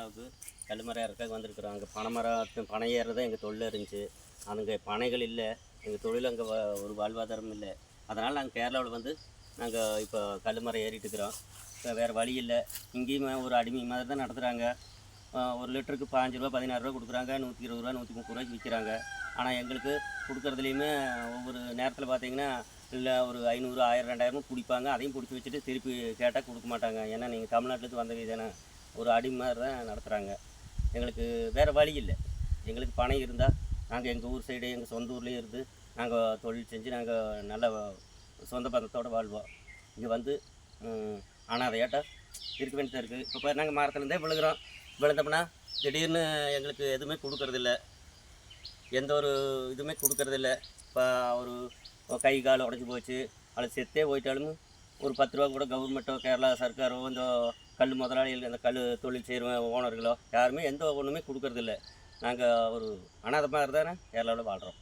கேரளாவுக்கு கல்லுமரம் இறக்க வந்திருக்கிறோம். அங்கே பனை ஏறுறது தான் எங்கள் தொழில் இருந்துச்சு. அங்கே பனைகள் இல்லை, எங்கள் தொழில் அங்கே ஒரு வாழ்வாதாரம் இல்லை. அதனால் நாங்கள் கேரளாவில் வந்து நாங்கள் இப்போ கல்லுமரம் ஏறிட்டு இருக்கிறோம். இப்போ வேறு வழி இல்லை. இங்கேயுமே ஒரு அடிமை மாதிரி தான் நடத்துகிறாங்க. ஒரு லிட்டருக்கு 15 ரூபா 16 ரூபா கொடுக்குறாங்க, 120 ரூபா 130 ரூபாய்க்கு விற்கிறாங்க. ஆனால் எங்களுக்கு கொடுக்குறதுலையுமே ஒவ்வொரு நேரத்தில் பார்த்தீங்கன்னா இல்லை ஒரு 500 1000 2000 பிடிப்பாங்க. அதையும் பிடிச்சி வச்சுட்டு திருப்பி கேட்டால் கொடுக்க மாட்டாங்க. ஏன்னா நீங்கள் தமிழ்நாட்டிலேருந்து வந்தவங்க தானே, ஒரு அடிமை மாதிரி தான் நடத்துகிறாங்க. எங்களுக்கு வேறு வழி இல்லை. எங்களுக்கு பணம் இருந்தால் நாங்கள் எங்கள் ஊர் சைடு எங்கள் சொந்த ஊர்லேயே இருந்து நாங்கள் தொழில் செஞ்சு நாங்கள் நல்ல சொந்த பந்தத்தோடு வாழ்வோம். இங்கே வந்து அனாதையாட்ட இருக்க வேண்டியதாக இருக்குது. இப்போ நாங்கள் மரத்துலேருந்தே விழுந்தோம்னா திடீர்னு எங்களுக்கு எதுவுமே கொடுக்கறதில்ல, எந்த ஒரு இதுவுமே கொடுக்கறதில்ல. இப்போ ஒரு கை கால் உடஞ்சி போச்சு, அது செத்தே போயிட்டாலும் ஒரு 10 ரூபா கூட கவர்மெண்ட்டோ கேரளா சர்க்காரோ இந்த கல் முதலாளிகள் இந்த கல் தொழில் செய்கிற ஓனர்களோ யாருமே எந்த ஒன்றுமே கொடுக்கறதில்ல. நாங்கள் ஒரு அனாதை மாதிரி தானே கேரளாவில் வாழ்கிறோம்.